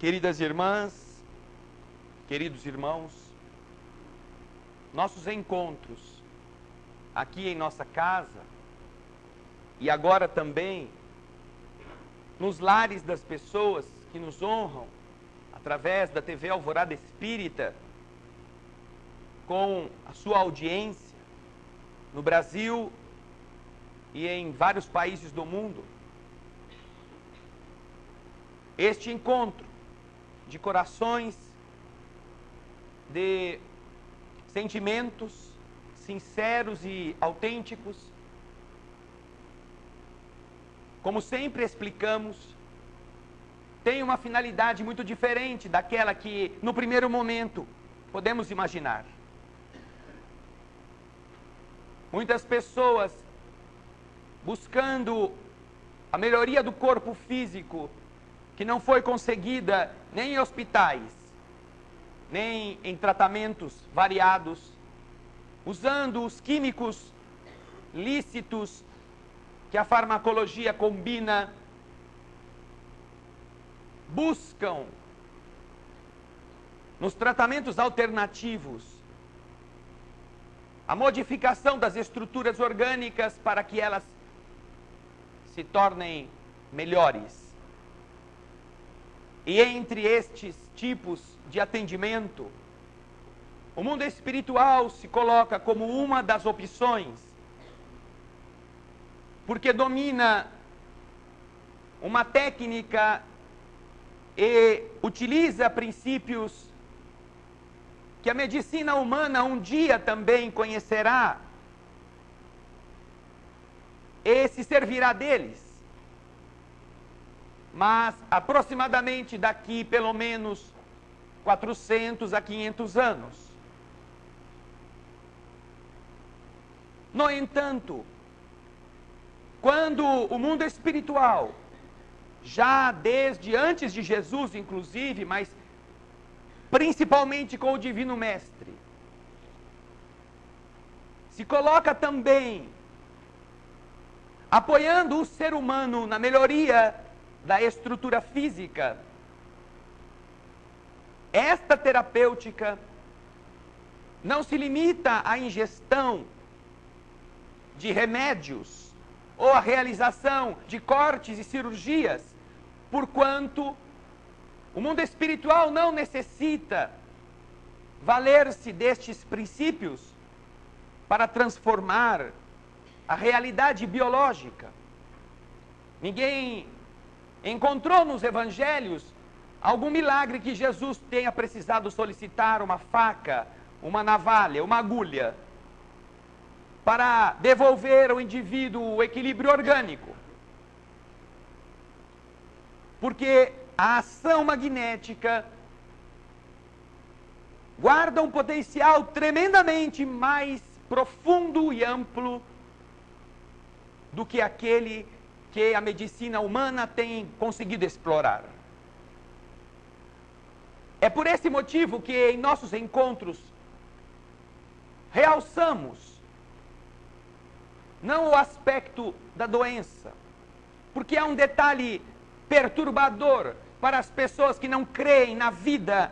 Queridas irmãs, queridos irmãos, nossos encontros aqui em nossa casa e agora também nos lares das pessoas que nos honram através da TV Alvorada Espírita, com a sua audiência no Brasil e em vários países do mundo. Este encontro de corações, de sentimentos sinceros e autênticos, como sempre explicamos, tem uma finalidade muito diferente daquela que, no primeiro momento, podemos imaginar. Muitas pessoas buscando a melhoria do corpo físico, que não foi conseguida nem em hospitais, nem em tratamentos variados, usando os químicos lícitos que a farmacologia combina, buscam nos tratamentos alternativos a modificação das estruturas orgânicas para que elas se tornem melhores. E entre estes tipos de atendimento, o mundo espiritual se coloca como uma das opções, porque domina uma técnica e utiliza princípios que a medicina humana um dia também conhecerá e se servirá deles. Mas aproximadamente daqui pelo menos 400 a 500 anos. No entanto, quando o mundo espiritual, já desde antes de Jesus inclusive, mas principalmente com o Divino Mestre, se coloca também apoiando o ser humano na melhoria da estrutura física, esta terapêutica não se limita à ingestão de remédios ou à realização de cortes e cirurgias, porquanto o mundo espiritual não necessita valer-se destes princípios para transformar a realidade biológica. Ninguém encontrou nos evangelhos algum milagre que Jesus tenha precisado solicitar uma faca, uma navalha, uma agulha, para devolver ao indivíduo o equilíbrio orgânico. Porque a ação magnética guarda um potencial tremendamente mais profundo e amplo do que aquele que a medicina humana tem conseguido explorar. É por esse motivo que em nossos encontros realçamos não o aspecto da doença, porque é um detalhe perturbador para as pessoas que não creem na vida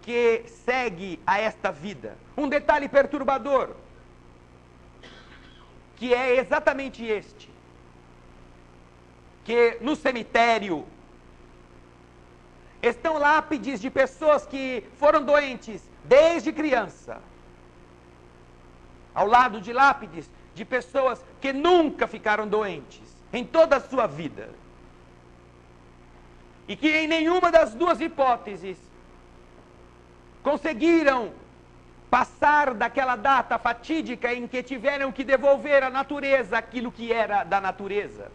que segue a esta vida. Um detalhe perturbador, que é exatamente este: que no cemitério estão lápides de pessoas que foram doentes desde criança, ao lado de lápides de pessoas que nunca ficaram doentes em toda a sua vida, e que em nenhuma das duas hipóteses conseguiram passar daquela data fatídica em que tiveram que devolver à natureza aquilo que era da natureza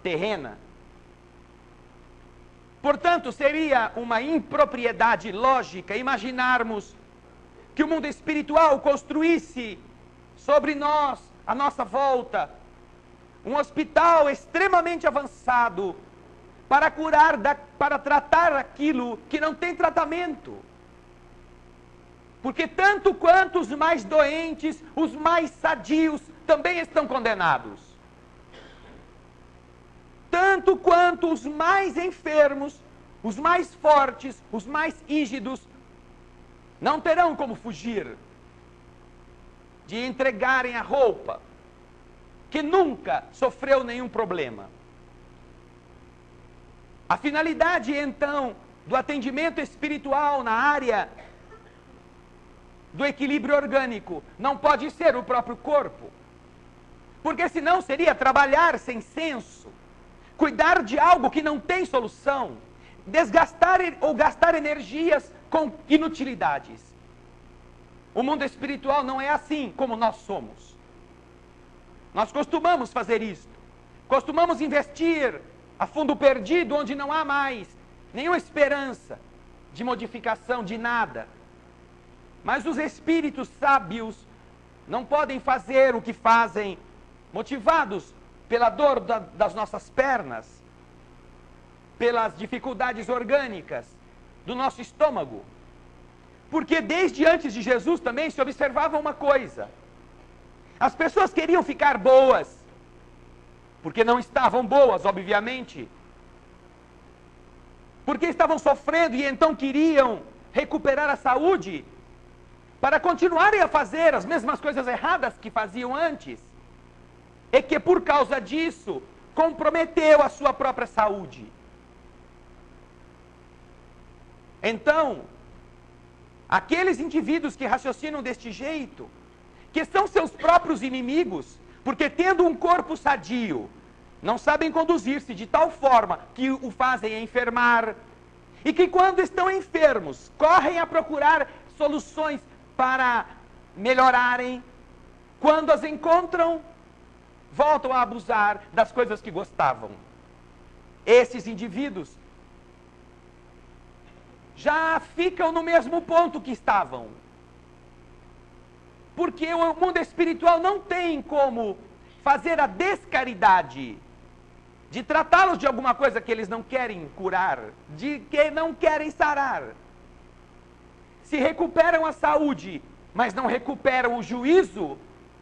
terrena. Portanto, seria uma impropriedade lógica imaginarmos que o mundo espiritual construísse sobre nós, à nossa volta, um hospital extremamente avançado para curar, para tratar aquilo que não tem tratamento. Porque tanto quanto os mais doentes, os mais sadios também estão condenados. Tanto quanto os mais enfermos, os mais fortes, os mais rígidos, não terão como fugir de entregarem a roupa que nunca sofreu nenhum problema. A finalidade, então, do atendimento espiritual na área do equilíbrio orgânico não pode ser o próprio corpo, porque senão seria trabalhar sem senso, cuidar de algo que não tem solução, desgastar ou gastar energias com inutilidades. O mundo espiritual não é assim como nós somos. Nós costumamos fazer isto. Costumamos investir a fundo perdido, onde não há mais nenhuma esperança de modificação de nada. Mas os espíritos sábios não podem fazer o que fazem, motivados pela dor das nossas pernas, pelas dificuldades orgânicas do nosso estômago. Porque desde antes de Jesus também se observava uma coisa: as pessoas queriam ficar boas, porque não estavam boas, obviamente, porque estavam sofrendo e então queriam recuperar a saúde para continuarem a fazer as mesmas coisas erradas que faziam antes, e que por causa disso comprometeu a sua própria saúde. Então, aqueles indivíduos que raciocinam deste jeito, que são seus próprios inimigos, porque tendo um corpo sadio, não sabem conduzir-se de tal forma que o fazem enfermar, e que quando estão enfermos, correm a procurar soluções para melhorarem, quando as encontram, voltam a abusar das coisas que gostavam. Esses indivíduos já ficam no mesmo ponto que estavam, porque o mundo espiritual não tem como fazer a descaridade de tratá-los de alguma coisa que eles não querem curar, de que não querem sarar. Se recuperam a saúde, mas não recuperam o juízo,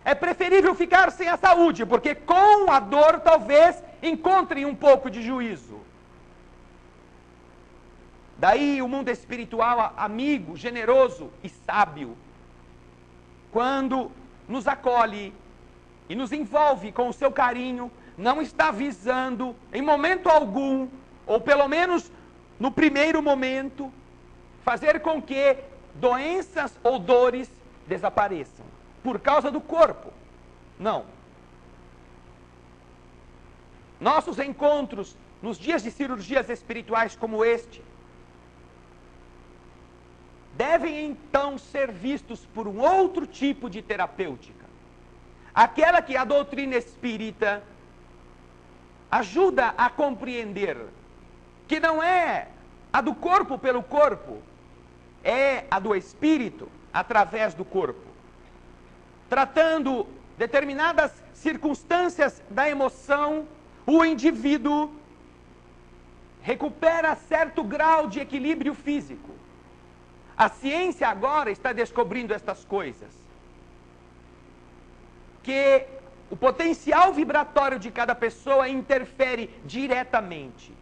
é preferível ficar sem a saúde, porque com a dor talvez encontrem um pouco de juízo. Daí o mundo espiritual, amigo, generoso e sábio, quando nos acolhe e nos envolve com o seu carinho, não está visando em momento algum, ou pelo menos no primeiro momento, fazer com que doenças ou dores desapareçam por causa do corpo. Não. Nossos encontros nos dias de cirurgias espirituais como este devem então ser vistos por um outro tipo de terapêutica. Aquela que a doutrina espírita ajuda a compreender, que não é a do corpo pelo corpo, é a do espírito através do corpo. Tratando determinadas circunstâncias da emoção, o indivíduo recupera certo grau de equilíbrio físico. A ciência agora está descobrindo estas coisas. Que o potencial vibratório de cada pessoa interfere diretamente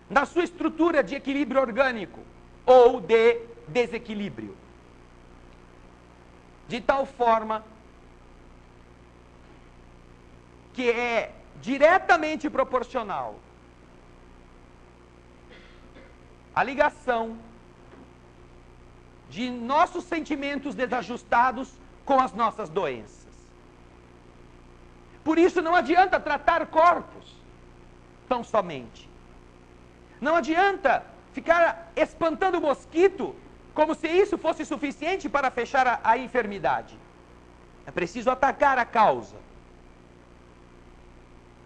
na sua estrutura de equilíbrio orgânico ou de desequilíbrio. De tal forma que é diretamente proporcional a ligação de nossos sentimentos desajustados com as nossas doenças. Por isso não adianta tratar corpos tão somente. Não adianta ficar espantando o mosquito como se isso fosse suficiente para fechar a enfermidade. É preciso atacar a causa.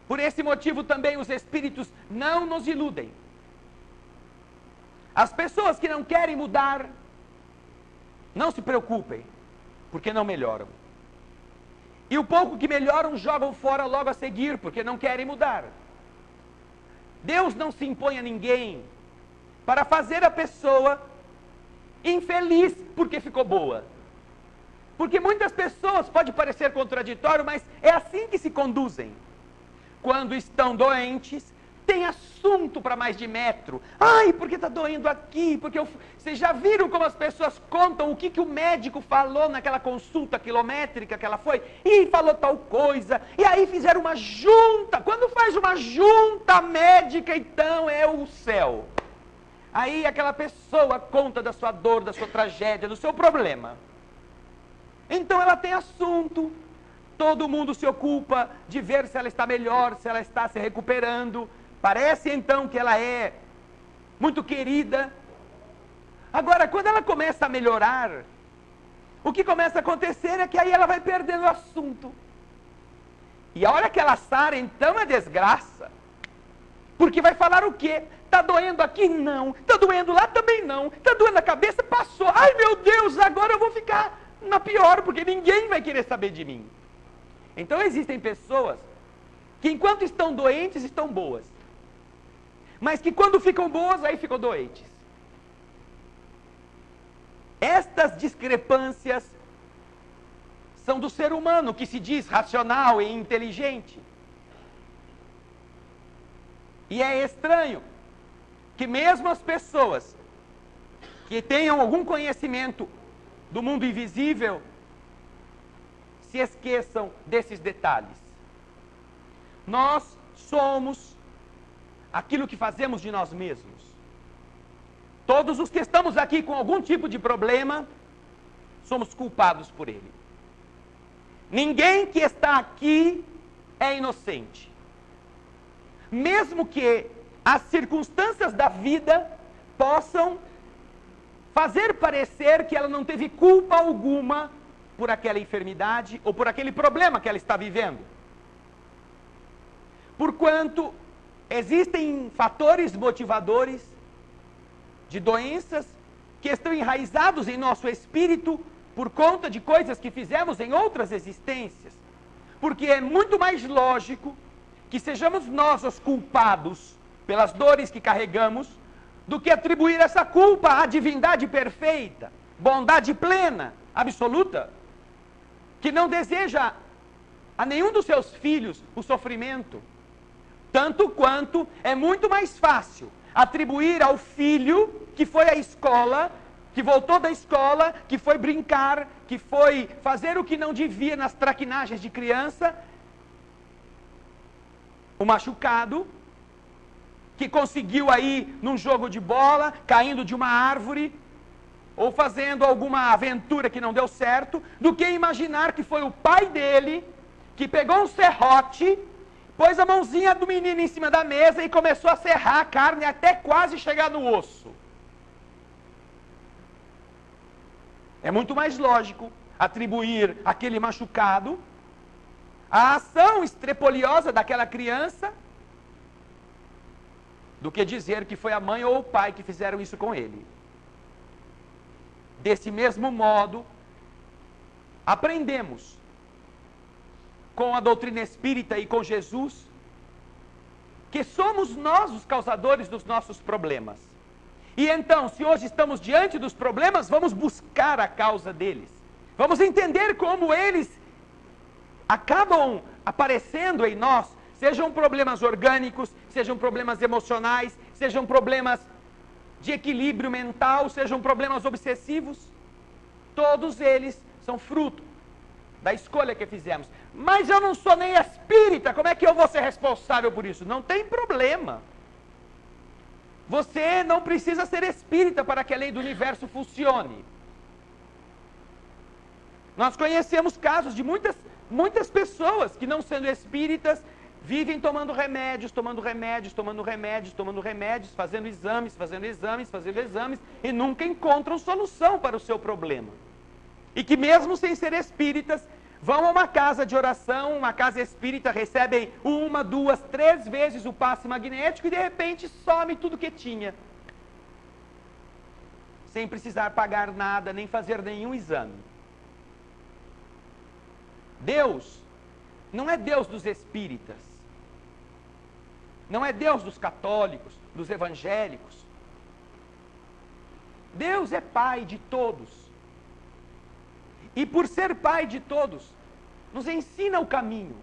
Por esse motivo também os espíritos não nos iludem. As pessoas que não querem mudar, não se preocupem, porque não melhoram. E o pouco que melhoram jogam fora logo a seguir, porque não querem mudar. Deus não se impõe a ninguém para fazer a pessoa infeliz porque ficou boa. Porque muitas pessoas, pode parecer contraditório, mas é assim que se conduzem. Quando estão doentes, tem assunto para mais de metro. Ai, porque está doendo aqui, porque Vocês já viram como as pessoas contam o que o médico falou naquela consulta quilométrica que ela foi? E falou tal coisa, e aí fizeram uma junta. Quando faz uma junta médica, então é o céu. Aí aquela pessoa conta da sua dor, da sua tragédia, do seu problema. Então ela tem assunto. Todo mundo se ocupa de ver se ela está melhor, se ela está se recuperando. Parece então que ela é muito querida. Agora, quando ela começa a melhorar, o que começa a acontecer é que aí ela vai perdendo o assunto. E a hora que ela sara, então é desgraça. Porque vai falar o quê? Está doendo aqui? Não. Está doendo lá? Também não. Está doendo a cabeça? Passou. Ai, meu Deus, agora eu vou ficar na pior, porque ninguém vai querer saber de mim. Então existem pessoas que enquanto estão doentes, estão boas. Mas que quando ficam boas, aí ficam doentes. Estas discrepâncias são do ser humano, que se diz racional e inteligente. E é estranho que mesmo as pessoas que tenham algum conhecimento do mundo invisível se esqueçam desses detalhes. Nós somos aquilo que fazemos de nós mesmos. Todos os que estamos aqui com algum tipo de problema, somos culpados por ele. Ninguém que está aqui é inocente. Mesmo que as circunstâncias da vida possam fazer parecer que ela não teve culpa alguma por aquela enfermidade ou por aquele problema que ela está vivendo. Porquanto existem fatores motivadores de doenças que estão enraizados em nosso espírito por conta de coisas que fizemos em outras existências. Porque é muito mais lógico que sejamos nós os culpados pelas dores que carregamos do que atribuir essa culpa à divindade perfeita, bondade plena, absoluta, que não deseja a nenhum dos seus filhos o sofrimento. Tanto quanto é muito mais fácil atribuir ao filho que foi à escola, que voltou da escola, que foi brincar, que foi fazer o que não devia nas traquinagens de criança, o machucado, que conseguiu aí num jogo de bola, caindo de uma árvore, ou fazendo alguma aventura que não deu certo, do que imaginar que foi o pai dele, que pegou um serrote, pôs a mãozinha do menino em cima da mesa e começou a serrar a carne até quase chegar no osso. É muito mais lógico atribuir aquele machucado à ação estrepoliosa daquela criança do que dizer que foi a mãe ou o pai que fizeram isso com ele. Desse mesmo modo, aprendemos com a doutrina espírita e com Jesus que somos nós os causadores dos nossos problemas. E então, se hoje estamos diante dos problemas, vamos buscar a causa deles. Vamos entender como eles acabam aparecendo em nós, sejam problemas orgânicos, sejam problemas emocionais, sejam problemas de equilíbrio mental, sejam problemas obsessivos. Todos eles são fruto da escolha que fizemos. Mas eu não sou nem espírita, como é que eu vou ser responsável por isso? Não tem problema. Você não precisa ser espírita para que a lei do universo funcione. Nós conhecemos casos de muitas pessoas que, não sendo espíritas, vivem tomando remédios, fazendo exames, e nunca encontram solução para o seu problema. E que mesmo sem ser espíritas, vão a uma casa de oração, uma casa espírita, recebem 1, 2, 3 vezes o passe magnético e de repente some tudo que tinha. Sem precisar pagar nada, nem fazer nenhum exame. Deus não é Deus dos espíritas. Não é Deus dos católicos, dos evangélicos. Deus é Pai de todos. E por ser Pai de todos, nos ensina o caminho.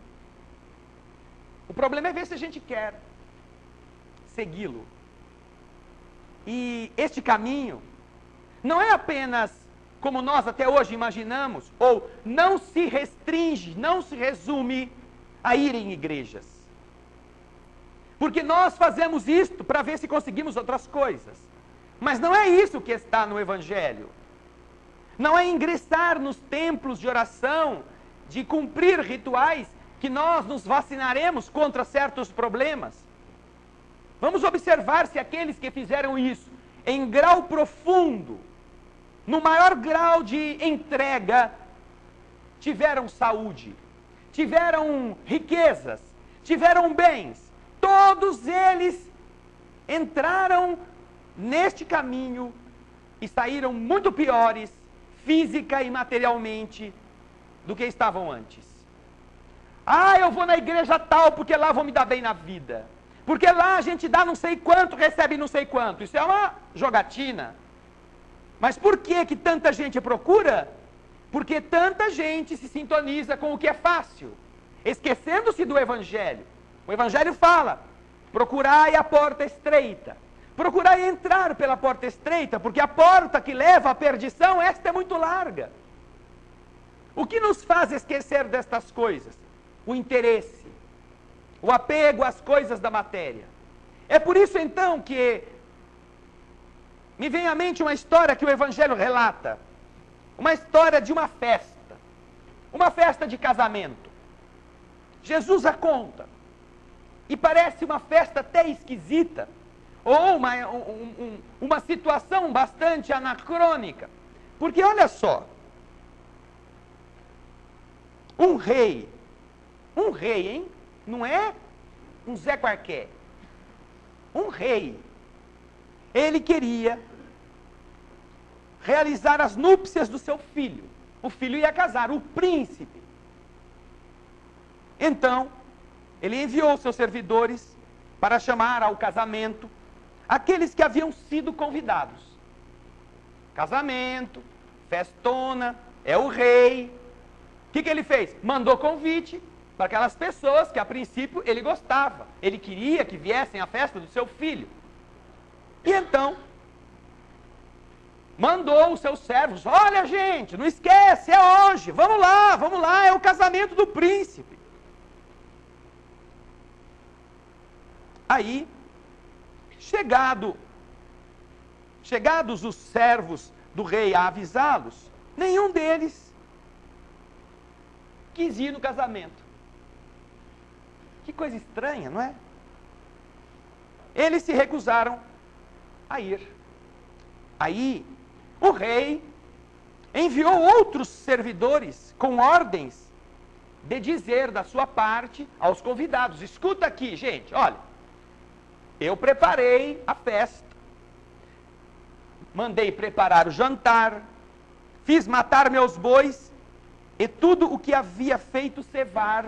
O problema é ver se a gente quer. segui-lo. E este caminho não é apenas como nós até hoje imaginamos, ou não se restringe, não se resume a ir em igrejas. Porque nós fazemos isto para ver se conseguimos outras coisas. Mas não é isso que está no Evangelho. Não é ingressar nos templos de oração, de cumprir rituais, que nós nos vacinaremos contra certos problemas. Vamos observar se aqueles que fizeram isso em grau profundo, no maior grau de entrega, tiveram saúde, tiveram riquezas, tiveram bens. Todos eles entraram neste caminho e saíram muito piores, física e materialmente, do que estavam antes. Ah, eu vou na igreja tal porque lá vou me dar bem na vida. Porque lá a gente dá não sei quanto, recebe não sei quanto. Isso é uma jogatina. Mas por que tanta gente procura? Porque tanta gente se sintoniza com o que é fácil, esquecendo-se do Evangelho. O Evangelho fala, procurai a porta estreita. Procurai entrar pela porta estreita, porque a porta que leva à perdição, esta é muito larga. O que nos faz esquecer destas coisas? O interesse, o apego às coisas da matéria. É por isso então que me vem à mente uma história que o Evangelho relata. Uma história de uma festa de casamento. Jesus a conta. E parece uma festa até esquisita, ou uma situação bastante anacrônica. Porque olha só, um rei, hein? Não é um Zé qualquer. Um rei, ele queria realizar as núpcias do seu filho. O filho ia casar, o príncipe. Então, ele enviou seus servidores para chamar ao casamento aqueles que haviam sido convidados. Casamento, festona, é o rei. O que ele fez? Mandou convite para aquelas pessoas que a princípio ele gostava. Ele queria que viessem à festa do seu filho. E então, mandou os seus servos, olha gente, não esquece, é hoje, vamos lá, é o casamento do príncipe. Aí, chegados os servos do rei a avisá-los, nenhum deles quis ir no casamento. Que coisa estranha, não é? Eles se recusaram a ir. Aí, o rei enviou outros servidores com ordens de dizer da sua parte aos convidados, escuta aqui, gente, olha, eu preparei a festa, mandei preparar o jantar, fiz matar meus bois e tudo o que havia feito cevar,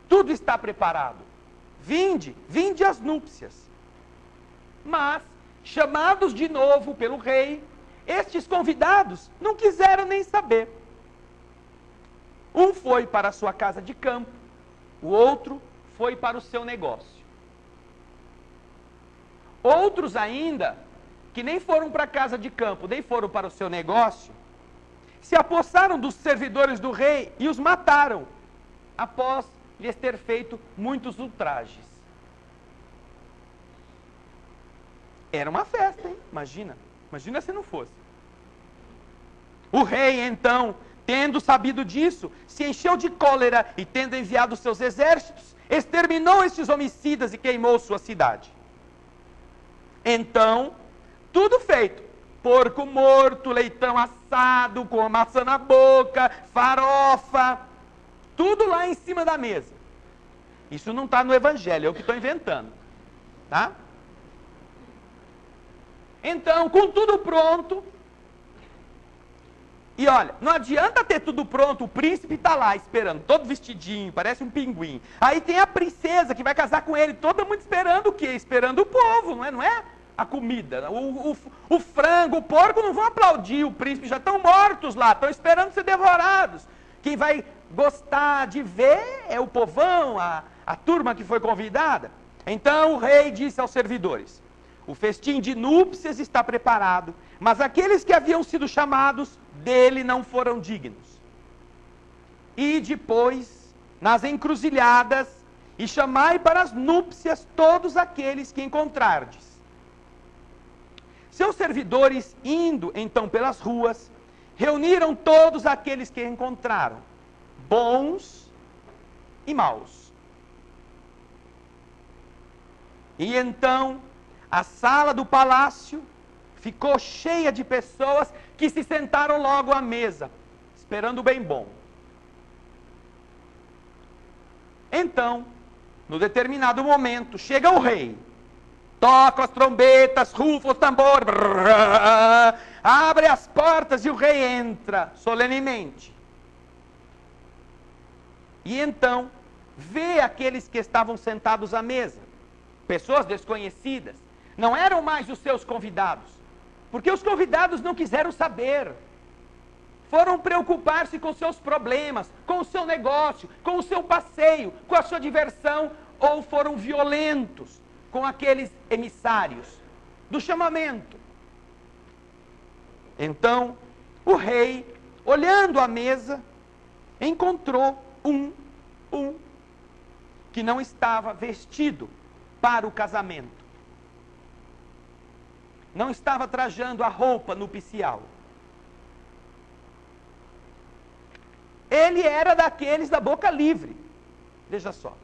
tudo está preparado. Vinde às núpcias. Mas, chamados de novo pelo rei, estes convidados não quiseram nem saber. Um foi para a sua casa de campo, o outro foi para o seu negócio. Outros ainda, que nem foram para a casa de campo, nem foram para o seu negócio, se apossaram dos servidores do rei e os mataram, após lhes ter feito muitos ultrajes. Era uma festa, hein? Imagina se não fosse. O rei, então, tendo sabido disso, se encheu de cólera e, tendo enviado seus exércitos, exterminou estes homicidas e queimou sua cidade. Então, tudo feito. Porco morto, leitão assado, com a maçã na boca, farofa, tudo lá em cima da mesa. Isso não está no Evangelho, é o que estou inventando. Tá? Então, com tudo pronto, e olha, não adianta ter tudo pronto, o príncipe está lá esperando, todo vestidinho, parece um pinguim. Aí tem a princesa que vai casar com ele, todo mundo esperando o quê? Esperando o povo, não é a comida. O frango, o porco não vão aplaudir o príncipe, já estão mortos lá, estão esperando ser devorados. Quem vai gostar de ver é o povão, a turma que foi convidada. Então o rei disse aos servidores: o festim de núpcias está preparado, mas aqueles que haviam sido chamados dele não foram dignos. E depois, nas encruzilhadas, e chamai para as núpcias todos aqueles que encontrardes. Seus servidores, indo então pelas ruas, reuniram todos aqueles que encontraram, bons e maus. E então a sala do palácio ficou cheia de pessoas que se sentaram logo à mesa, esperando o bem bom. Então, no determinado momento, chega o rei, toca as trombetas, rufa os tambores, abre as portas e o rei entra solenemente. E então, vê aqueles que estavam sentados à mesa, pessoas desconhecidas, não eram mais os seus convidados, porque os convidados não quiseram saber, foram preocupar-se com seus problemas, com o seu negócio, com o seu passeio, com a sua diversão, ou foram violentos com aqueles emissários do chamamento. Então, o rei, olhando a mesa, encontrou um que não estava vestido para o casamento. Não estava trajando a roupa nupcial. Ele era daqueles da boca livre. Veja só.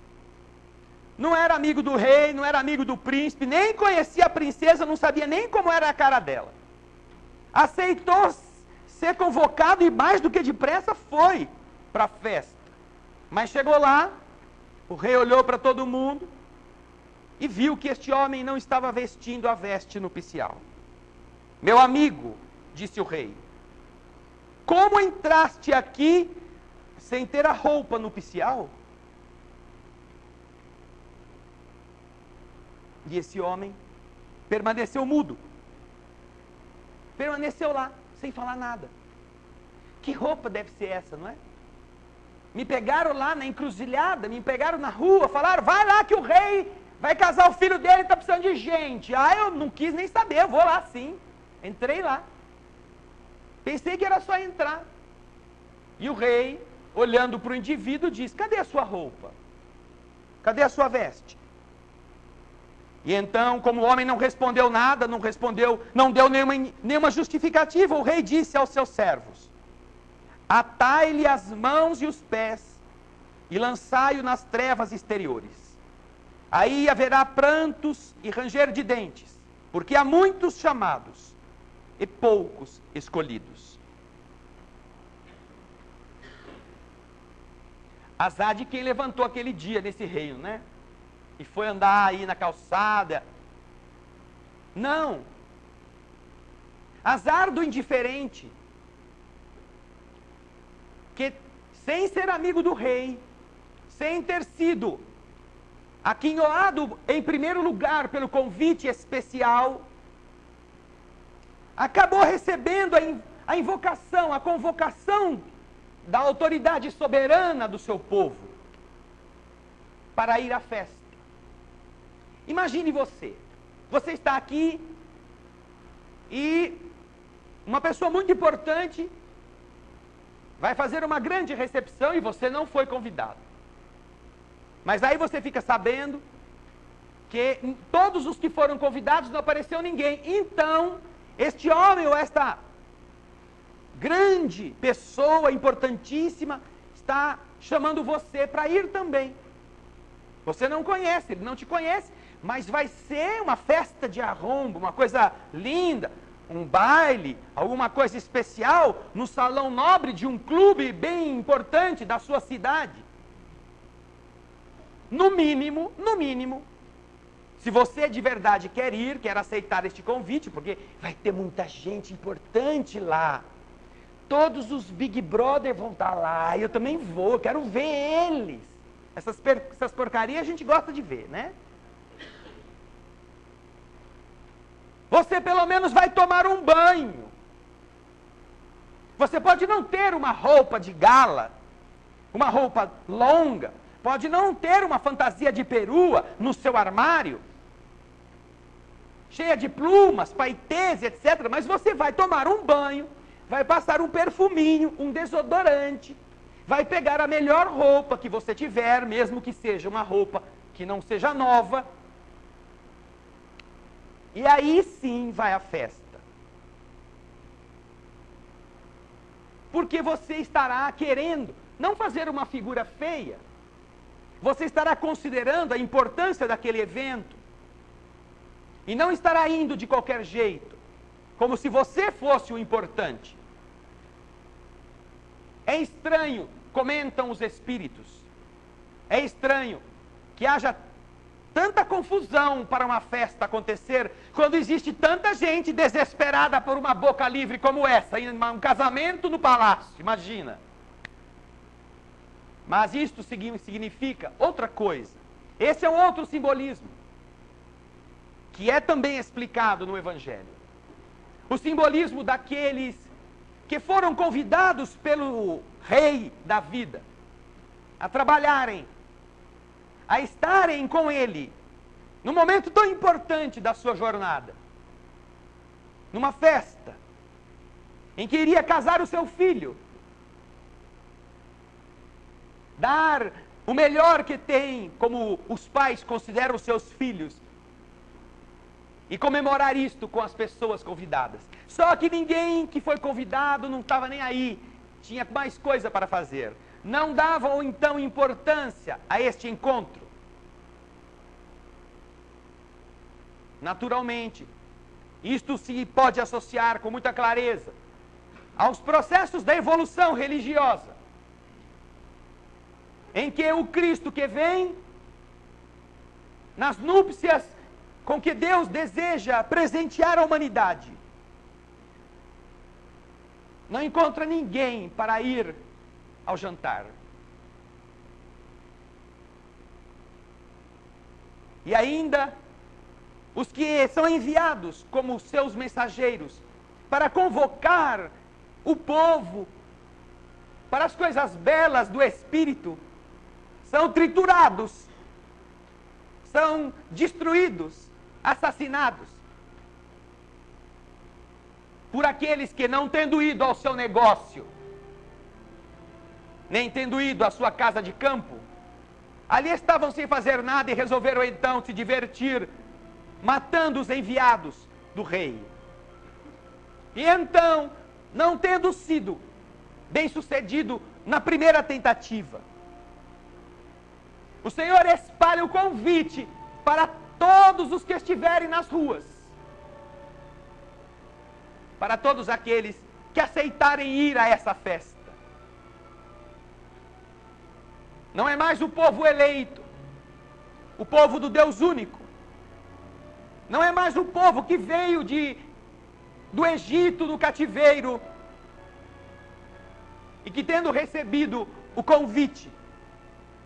Não era amigo do rei, não era amigo do príncipe, nem conhecia a princesa, não sabia nem como era a cara dela. Aceitou ser convocado e mais do que depressa foi para a festa. Mas chegou lá, o rei olhou para todo mundo e viu que este homem não estava vestindo a veste nupcial. Meu amigo, disse o rei, como entraste aqui sem ter a roupa nupcial? E esse homem permaneceu mudo. Permaneceu lá, sem falar nada. Que roupa deve ser essa, não é? Me pegaram lá na encruzilhada, me pegaram na rua, falaram, vai lá que o rei vai casar o filho dele, está precisando de gente. Ah, eu não quis nem saber, eu vou lá sim. Entrei lá. Pensei que era só entrar. E o rei, olhando para o indivíduo, diz, cadê a sua roupa? Cadê a sua veste? E então, como o homem não respondeu nada, não deu nenhuma justificativa, o rei disse aos seus servos, atai-lhe as mãos e os pés e lançai-o nas trevas exteriores. Aí haverá prantos e ranger de dentes, porque há muitos chamados e poucos escolhidos. Azar de quem levantou aquele dia nesse reino, né? E foi andar aí na calçada. Não. Azar do indiferente, que sem ser amigo do rei, sem ter sido aquinhoado em primeiro lugar pelo convite especial, acabou recebendo a invocação, a convocação da autoridade soberana do seu povo para ir à festa. Imagine você está aqui e uma pessoa muito importante vai fazer uma grande recepção e você não foi convidado. Mas aí você fica sabendo que todos os que foram convidados não apareceu ninguém. Então, este homem ou esta grande pessoa importantíssima está chamando você para ir também. Você não conhece, ele não te conhece, mas vai ser uma festa de arrombo, uma coisa linda, um baile, alguma coisa especial no salão nobre de um clube bem importante da sua cidade. No mínimo, se você de verdade quer aceitar este convite, porque vai ter muita gente importante lá. Todos os Big Brother vão estar lá, eu também vou, eu quero ver eles. Essas porcarias a gente gosta de ver, né? Você pelo menos vai tomar um banho. Você pode não ter uma roupa de gala, uma roupa longa, pode não ter uma fantasia de perua no seu armário, cheia de plumas, paetês, etc. Mas você vai tomar um banho, vai passar um perfuminho, um desodorante, vai pegar a melhor roupa que você tiver, mesmo que seja uma roupa que não seja nova, e aí sim vai à festa. Porque você estará querendo não fazer uma figura feia, você estará considerando a importância daquele evento, e não estará indo de qualquer jeito, como se você fosse o importante. É estranho, comentam os espíritos, é estranho que haja tanta confusão para uma festa acontecer, quando existe tanta gente desesperada por uma boca livre como essa, em um casamento no palácio, imagina. Mas isto significa outra coisa. Esse é um outro simbolismo, que é também explicado no Evangelho. O simbolismo daqueles que foram convidados pelo Rei da vida a trabalharem, a estarem com ele, num momento tão importante da sua jornada, numa festa, em que iria casar o seu filho, dar o melhor que tem, como os pais consideram os seus filhos, e comemorar isto com as pessoas convidadas. Só que ninguém que foi convidado não estava nem aí, tinha mais coisa para fazer. Não davam então importância a este encontro. Naturalmente, isto se pode associar com muita clareza aos processos da evolução religiosa, em que o Cristo que vem, nas núpcias com que Deus deseja presentear a humanidade, não encontra ninguém para ir ao jantar. E ainda, os que são enviados como seus mensageiros para convocar o povo para as coisas belas do Espírito, são triturados, são destruídos, assassinados por aqueles que, não tendo ido ao seu negócio, nem tendo ido à sua casa de campo, ali estavam sem fazer nada e resolveram então se divertir, matando os enviados do rei. E então, não tendo sido bem-sucedido na primeira tentativa, o Senhor espalha o convite para todos os que estiverem nas ruas, para todos aqueles que aceitarem ir a essa festa. Não é mais o povo eleito, o povo do Deus único. Não é mais o povo que veio do Egito, do cativeiro, e que, tendo recebido o convite,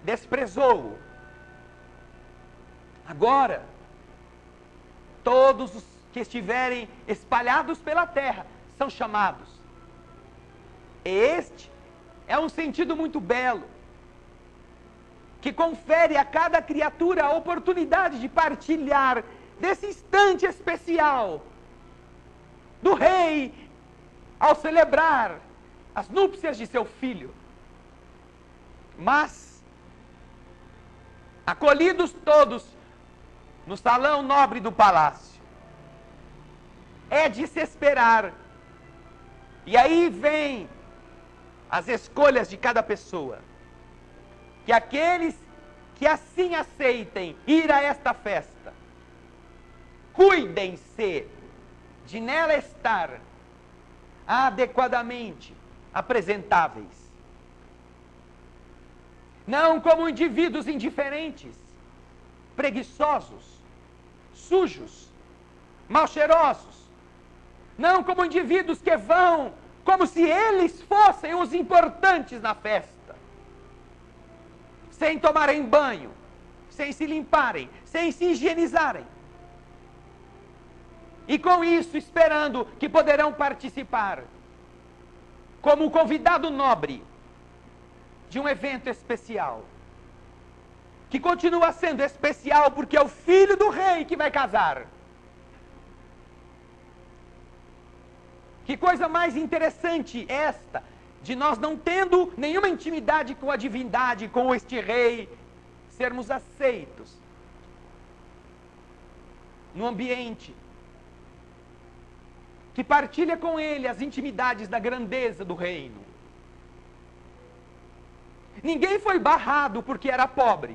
desprezou-o. Agora, todos os que estiverem espalhados pela terra são chamados. Este é um sentido muito belo, que confere a cada criatura a oportunidade de partilhar desse instante especial do rei ao celebrar as núpcias de seu filho. Mas, acolhidos todos no salão nobre do palácio, é de se esperar, e aí vem as escolhas de cada pessoa, que aqueles que assim aceitem ir a esta festa, cuidem-se de nela estar adequadamente apresentáveis. Não como indivíduos indiferentes, preguiçosos, sujos, mal cheirosos. Não como indivíduos que vão como se eles fossem os importantes na festa, sem tomarem banho, sem se limparem, sem se higienizarem. E com isso esperando que poderão participar como convidado nobre de um evento especial. que continua sendo especial porque é o filho do rei que vai casar. Que coisa mais interessante esta, de nós não tendo nenhuma intimidade com a divindade, com este rei, sermos aceitos no ambiente que partilha com ele as intimidades da grandeza do reino. Ninguém foi barrado porque era pobre.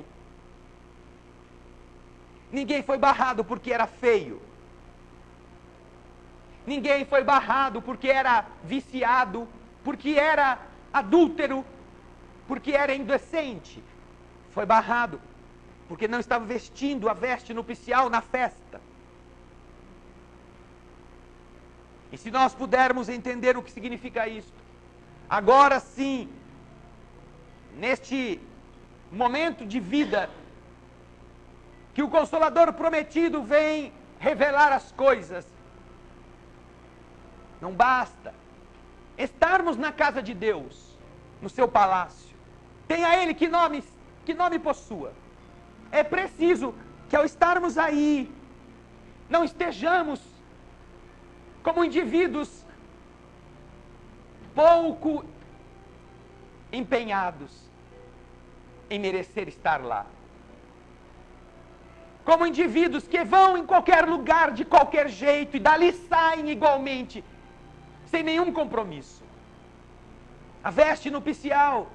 Ninguém foi barrado porque era feio. Ninguém foi barrado porque era viciado, porque era adúltero, porque era indecente. Foi barrado porque não estava vestindo a veste nupcial na festa. E se nós pudermos entender o que significa isso, agora sim, neste momento de vida, que o Consolador prometido vem revelar as coisas, não basta estarmos na casa de Deus, no seu palácio. Tenha Ele que nome possua. É preciso que ao estarmos aí, não estejamos como indivíduos pouco empenhados em merecer estar lá. Como indivíduos que vão em qualquer lugar, de qualquer jeito, e dali saem igualmente, sem nenhum compromisso. A veste nupcial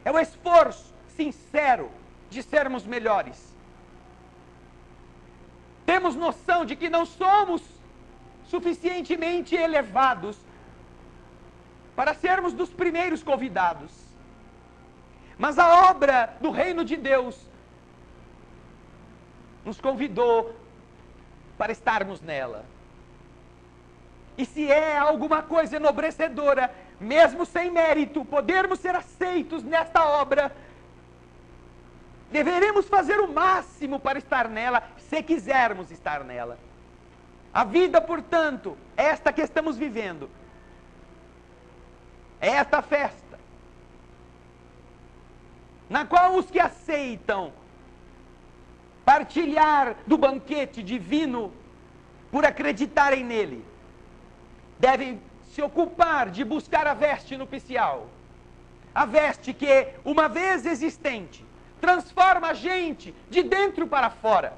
é o esforço sincero de sermos melhores. Temos noção de que não somos suficientemente elevados para sermos dos primeiros convidados. Mas a obra do reino de Deus nos convidou para estarmos nela. E se é alguma coisa enobrecedora, mesmo sem mérito, podermos ser aceitos nesta obra, deveremos fazer o máximo para estar nela, se quisermos estar nela. A vida, portanto, é esta que estamos vivendo. É esta festa, na qual os que aceitam partilhar do banquete divino, por acreditarem nele, devem se ocupar de buscar a veste nupcial. A veste que, uma vez existente, transforma a gente de dentro para fora.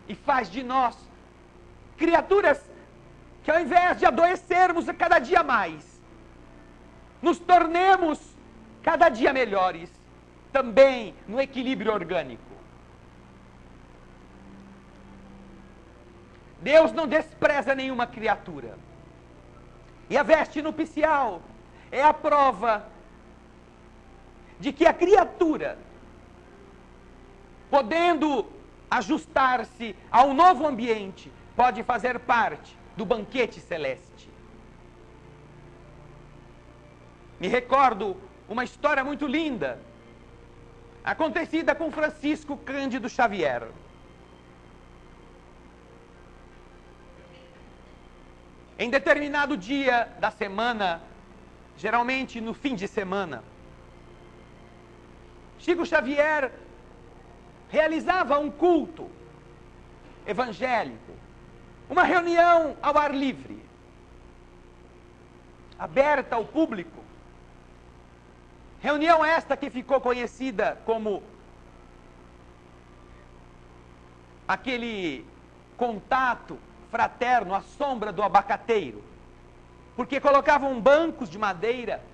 E faz de nós criaturas que, ao invés de adoecermos a cada dia mais, nos tornemos cada dia melhores, também no equilíbrio orgânico. Deus não despreza nenhuma criatura. E a veste nupcial é a prova de que a criatura, podendo ajustar-se a um novo ambiente, pode fazer parte do banquete celeste. Me recordo uma história muito linda, acontecida com Francisco Cândido Xavier. Em determinado dia da semana, geralmente no fim de semana, Chico Xavier realizava um culto evangélico, uma reunião ao ar livre, aberta ao público. Reunião esta que ficou conhecida como aquele contato fraterno à sombra do abacateiro, porque colocavam bancos de madeira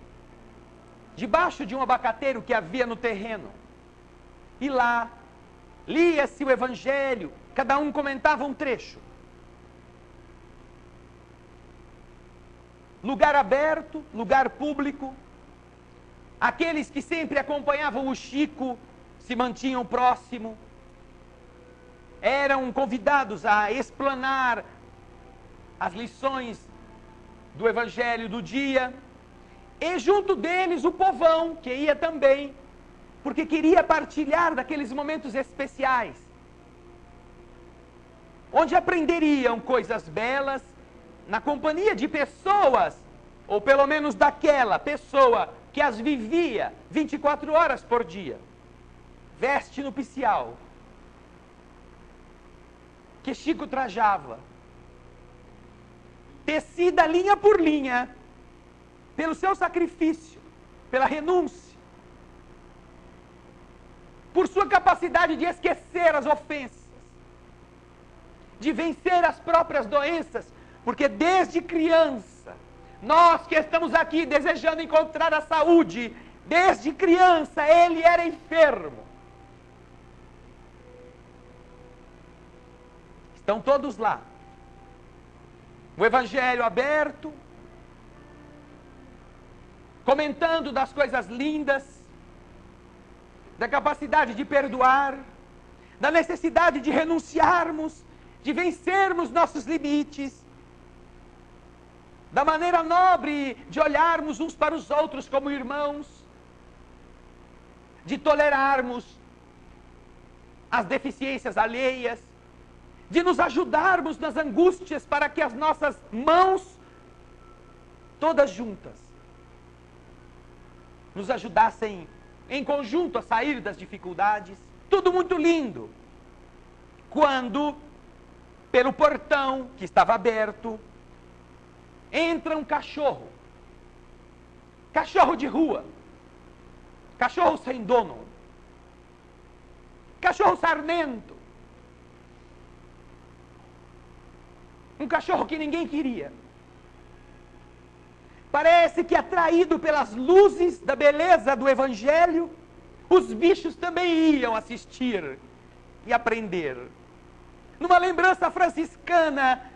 debaixo de um abacateiro que havia no terreno, e lá lia-se o evangelho, cada um comentava um trecho. Lugar aberto, lugar público. Aqueles que sempre acompanhavam o Chico se mantinham próximo, eram convidados a explanar as lições do evangelho do dia, e junto deles o povão, que ia também, porque queria partilhar daqueles momentos especiais, onde aprenderiam coisas belas, na companhia de pessoas, ou pelo menos daquela pessoa que as vivia 24 horas por dia. veste nupcial que Chico trajava, tecida linha por linha, pelo seu sacrifício, pela renúncia, por sua capacidade de esquecer as ofensas, de vencer as próprias doenças, porque desde criança, nós que estamos aqui desejando encontrar a saúde, desde criança ele era enfermo. Estão todos lá. O Evangelho aberto, comentando das coisas lindas, da capacidade de perdoar, da necessidade de renunciarmos, de vencermos nossos limites, da maneira nobre de olharmos uns para os outros como irmãos, de tolerarmos as deficiências alheias, de nos ajudarmos nas angústias para que as nossas mãos, todas juntas, nos ajudassem em conjunto a sair das dificuldades. Tudo muito lindo. Quando, pelo portão que estava aberto, entra um cachorro. Cachorro de rua. Cachorro sem dono. Cachorro sarnento. Um cachorro que ninguém queria. Parece que, atraído pelas luzes da beleza do Evangelho, os bichos também iam assistir e aprender. Numa lembrança franciscana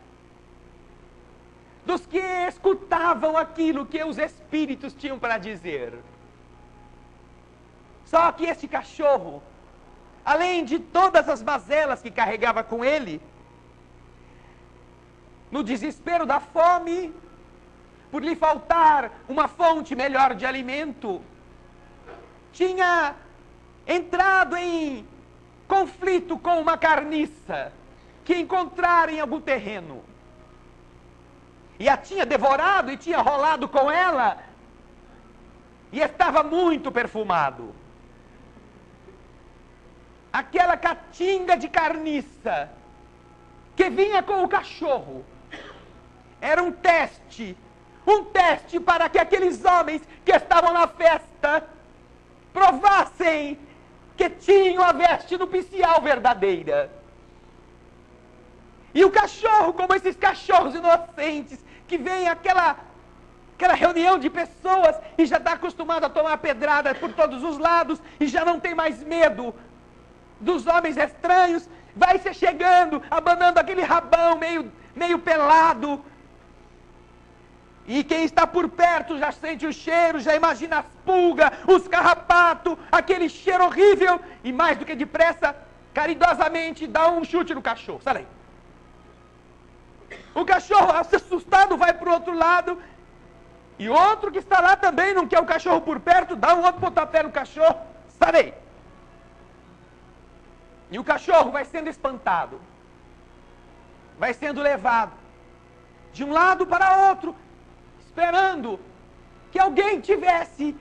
dos que escutavam aquilo que os espíritos tinham para dizer. Só que esse cachorro, além de todas as mazelas que carregava com ele, no desespero da fome, por lhe faltar uma fonte melhor de alimento, tinha entrado em conflito com uma carniça que encontrara em algum terreno. E a tinha devorado e tinha rolado com ela, e estava muito perfumado. Aquela catinga de carniça que vinha com o cachorro era um teste para que aqueles homens que estavam na festa provassem que tinham a veste nupcial verdadeira. E o cachorro, como esses cachorros inocentes, que vem aquela reunião de pessoas e já está acostumado a tomar pedrada por todos os lados e já não tem mais medo dos homens estranhos, vai se chegando, abanando aquele rabão meio pelado. E quem está por perto já sente o cheiro, já imagina as pulgas, os carrapatos, aquele cheiro horrível. E mais do que depressa, caridosamente dá um chute no cachorro. Sai daí. O cachorro, assustado, vai para o outro lado. E outro que está lá também, não quer o cachorro por perto, dá um outro pontapé no cachorro. Sai daí. E o cachorro vai sendo espantado. Vai sendo levado de um lado para outro, esperando que alguém tivesse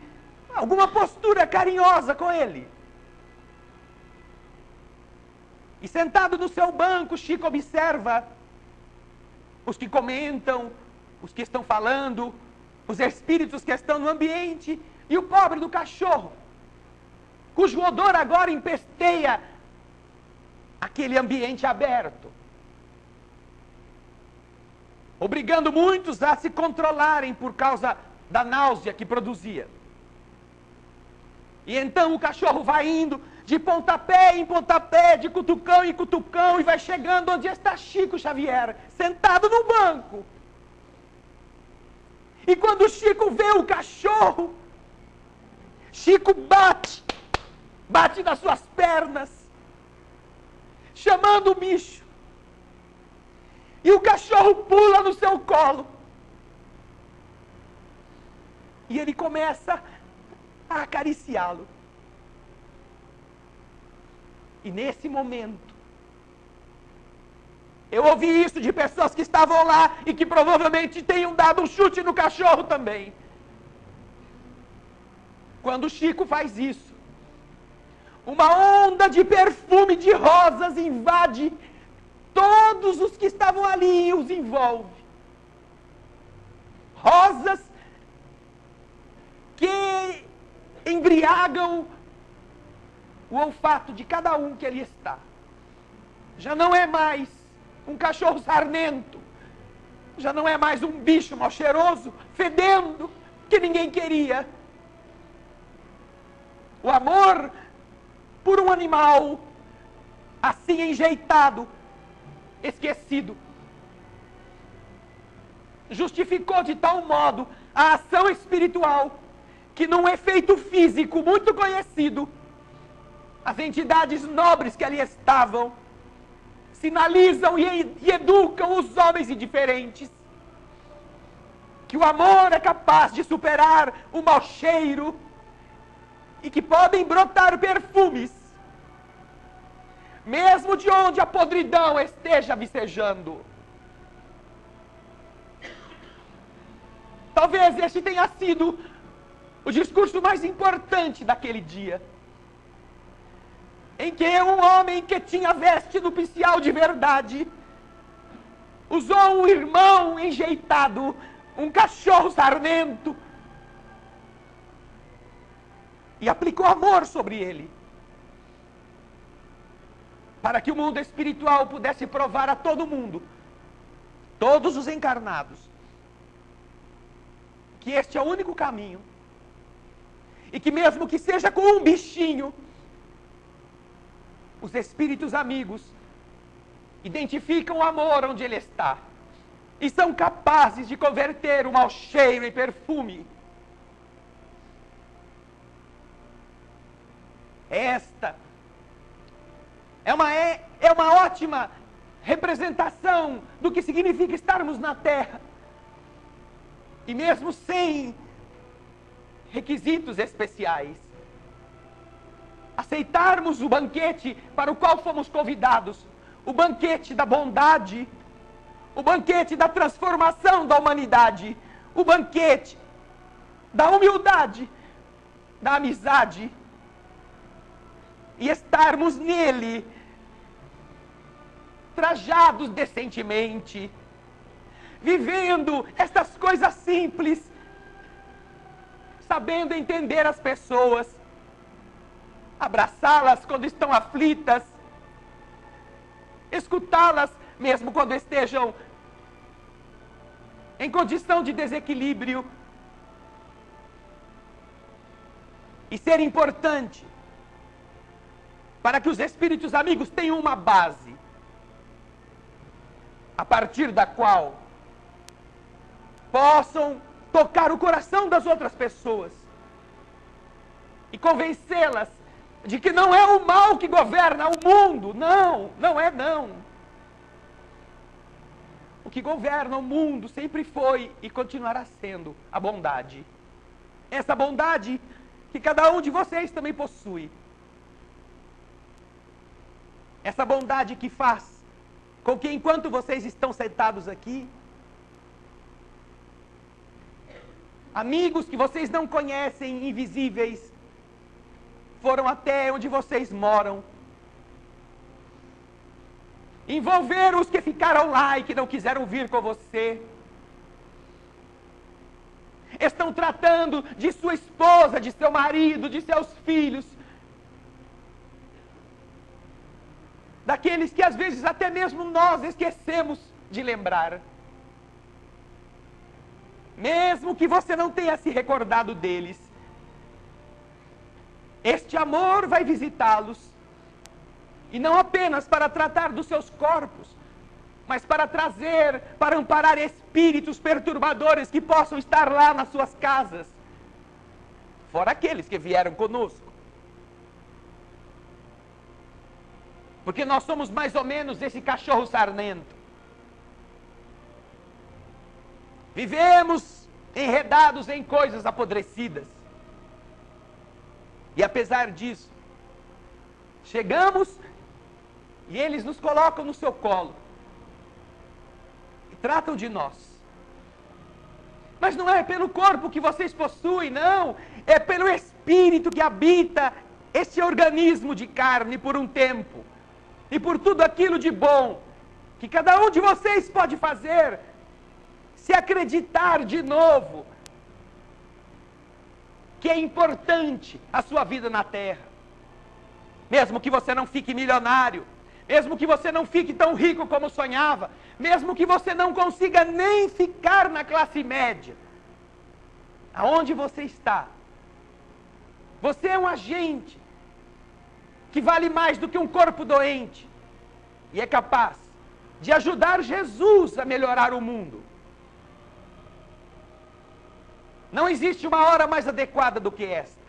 alguma postura carinhosa com ele. E sentado no seu banco, Chico observa os que comentam, os que estão falando, os espíritos que estão no ambiente, e o pobre do cachorro, cujo odor agora empesteia aquele ambiente aberto, obrigando muitos a se controlarem por causa da náusea que produzia. E então o cachorro vai indo de pontapé em pontapé, de cutucão em cutucão, e vai chegando onde está Chico Xavier, sentado no banco. E quando Chico vê o cachorro, Chico bate nas suas pernas, chamando o bicho. E o cachorro pula no seu colo. E ele começa a acariciá-lo. E nesse momento, eu ouvi isso de pessoas que estavam lá e que provavelmente tenham dado um chute no cachorro também. Quando Chico faz isso, Uma onda de perfume de rosas invade todos os que estavam ali e os envolve. Rosas que embriagam o olfato de cada um que ali está. Já não é mais um cachorro sarnento, já não é mais um bicho mal cheiroso, fedendo, que ninguém queria. O amor por um animal assim enjeitado, esquecido, justificou de tal modo a ação espiritual que, num efeito físico muito conhecido, as entidades nobres que ali estavam sinalizam e educam os homens indiferentes que o amor é capaz de superar o mau cheiro e que podem brotar perfumes, mesmo de onde a podridão esteja vicejando. Talvez este tenha sido o discurso mais importante daquele dia, em que um homem que tinha veste nupcial de verdade usou um irmão enjeitado, um cachorro sarnento, e aplicou amor sobre ele, para que o mundo espiritual pudesse provar a todo mundo, todos os encarnados, que este é o único caminho, e que mesmo que seja com um bichinho, os espíritos amigos identificam o amor onde ele está, e são capazes de converter o mau cheiro em perfume. Esta é uma ótima representação do que significa estarmos na Terra. E mesmo sem requisitos especiais, aceitarmos o banquete para o qual fomos convidados, o banquete da bondade, o banquete da transformação da humanidade, o banquete da humildade, da amizade, e estarmos nele trajados decentemente, vivendo estas coisas simples, sabendo entender as pessoas, abraçá-las quando estão aflitas, escutá-las mesmo quando estejam em condição de desequilíbrio, e ser importante para que os espíritos amigos tenham uma base a partir da qual possam tocar o coração das outras pessoas e convencê-las de que não é o mal que governa o mundo. Não, não é não. O que governa o mundo sempre foi e continuará sendo a bondade. Essa bondade que cada um de vocês também possui. Essa bondade que faz com que, enquanto vocês estão sentados aqui, amigos que vocês não conhecem, invisíveis, foram até onde vocês moram, envolveram os que ficaram lá e que não quiseram vir com você, estão tratando de sua esposa, de seu marido, de seus filhos, daqueles que às vezes até mesmo nós esquecemos de lembrar. Mesmo que você não tenha se recordado deles, este amor vai visitá-los, e não apenas para tratar dos seus corpos, mas para trazer, para amparar espíritos perturbadores que possam estar lá nas suas casas, fora aqueles que vieram conosco. Porque nós somos mais ou menos esse cachorro sarnento. Vivemos enredados em coisas apodrecidas. E apesar disso, chegamos e eles nos colocam no seu colo e tratam de nós. Mas não é pelo corpo que vocês possuem, não. É pelo espírito que habita este organismo de carne por um tempo, e por tudo aquilo de bom que cada um de vocês pode fazer, se acreditar de novo que é importante a sua vida na terra. Mesmo que você não fique milionário, mesmo que você não fique tão rico como sonhava, mesmo que você não consiga nem ficar na classe média, aonde você está, você é um agente que vale mais do que um corpo doente e é capaz de ajudar Jesus a melhorar o mundo. Não existe uma hora mais adequada do que esta.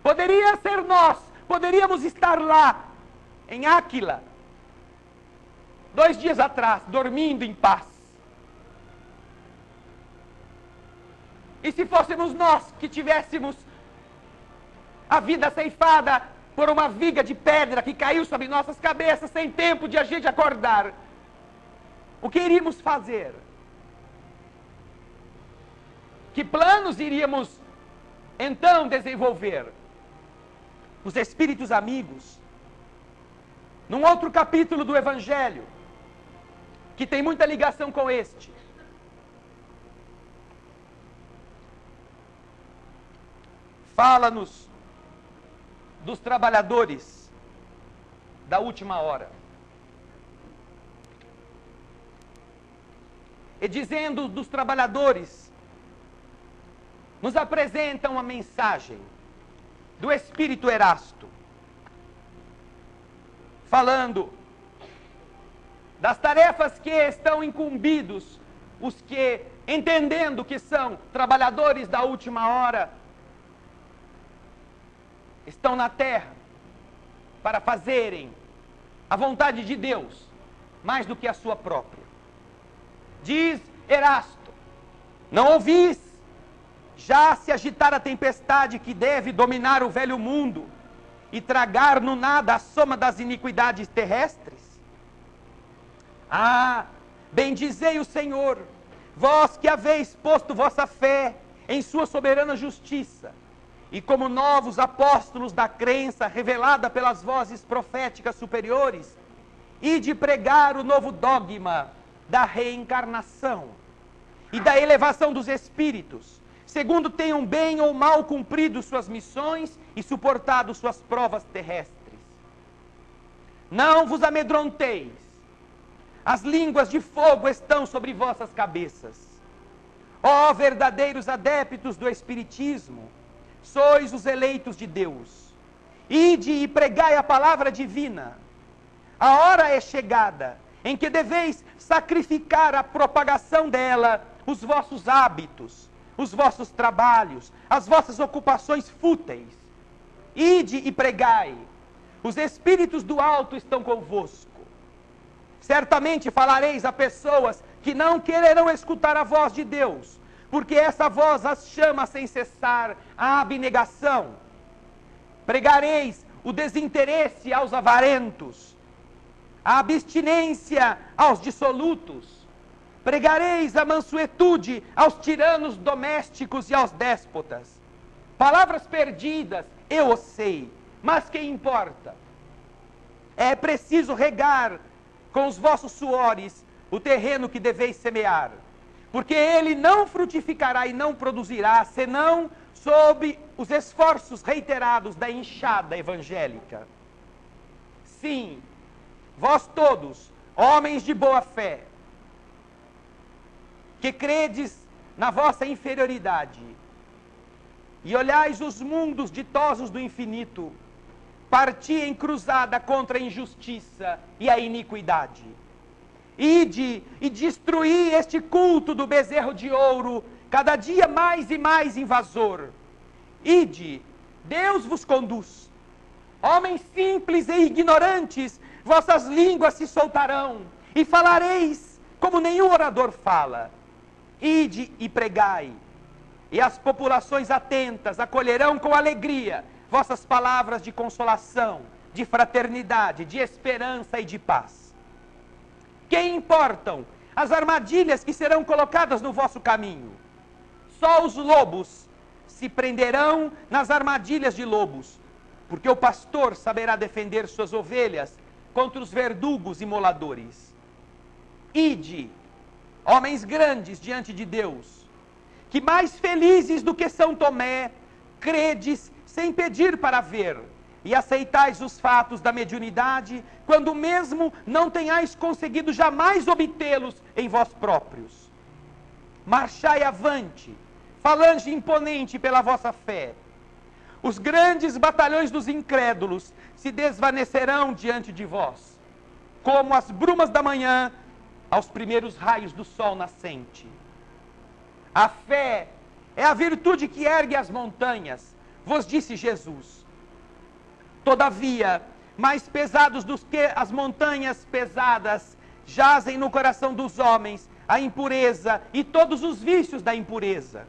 Poderia ser nós, poderíamos estar lá, em Áquila, 2 dias atrás, dormindo em paz. E se fôssemos nós que tivéssemos a vida ceifada por uma viga de pedra que caiu sobre nossas cabeças, sem tempo de a gente acordar, o que iríamos fazer? Que planos iríamos então desenvolver? Os espíritos amigos, num outro capítulo do Evangelho, que tem muita ligação com este, fala-nos dos trabalhadores da última hora. E dizendo dos trabalhadores, nos apresenta uma mensagem do Espírito Erasto, falando das tarefas que estão incumbidos os que, entendendo que são trabalhadores da última hora, estão na terra para fazerem a vontade de Deus mais do que a sua própria. Diz Erasto: não ouvis já se agitar a tempestade que deve dominar o velho mundo e tragar no nada a soma das iniquidades terrestres? Ah, bendizei o Senhor, vós que haveis posto vossa fé em sua soberana justiça, e como novos apóstolos da crença revelada pelas vozes proféticas superiores, e de pregar o novo dogma da reencarnação e da elevação dos espíritos, segundo tenham bem ou mal cumprido suas missões e suportado suas provas terrestres. Não vos amedronteis, as línguas de fogo estão sobre vossas cabeças. Ó verdadeiros adeptos do Espiritismo, sois os eleitos de Deus. Ide e pregai a palavra divina. A hora é chegada em que deveis sacrificar a propagação dela, os vossos hábitos, os vossos trabalhos, as vossas ocupações fúteis. Ide e pregai. Os espíritos do alto estão convosco. Certamente falareis a pessoas que não quererão escutar a voz de Deus, porque essa voz as chama sem cessar à abnegação. Pregareis o desinteresse aos avarentos, a abstinência aos dissolutos. Pregareis a mansuetude aos tiranos domésticos e aos déspotas. Palavras perdidas, eu o sei, mas que importa? É preciso regar com os vossos suores o terreno que deveis semear, porque ele não frutificará e não produzirá, senão sob os esforços reiterados da enxada evangélica. Sim, vós todos, homens de boa fé, que credes na vossa inferioridade, e olhais os mundos ditosos do infinito, parti em cruzada contra a injustiça e a iniquidade. Ide e destruí este culto do bezerro de ouro, cada dia mais e mais invasor. Ide, Deus vos conduz. Homens simples e ignorantes, vossas línguas se soltarão, e falareis como nenhum orador fala. Ide e pregai, e as populações atentas acolherão com alegria vossas palavras de consolação, de fraternidade, de esperança e de paz. Que importam as armadilhas que serão colocadas no vosso caminho? Só os lobos se prenderão nas armadilhas de lobos, porque o pastor saberá defender suas ovelhas contra os verdugos e moladores. Ide, homens grandes diante de Deus, que mais felizes do que São Tomé, credes sem pedir para ver, e aceitais os fatos da mediunidade, quando mesmo não tenhais conseguido jamais obtê-los em vós próprios. Marchai avante, falange imponente pela vossa fé. Os grandes batalhões dos incrédulos se desvanecerão diante de vós, como as brumas da manhã aos primeiros raios do sol nascente. A fé é a virtude que ergue as montanhas, vos disse Jesus. Todavia, mais pesados do que as montanhas pesadas, jazem no coração dos homens a impureza e todos os vícios da impureza.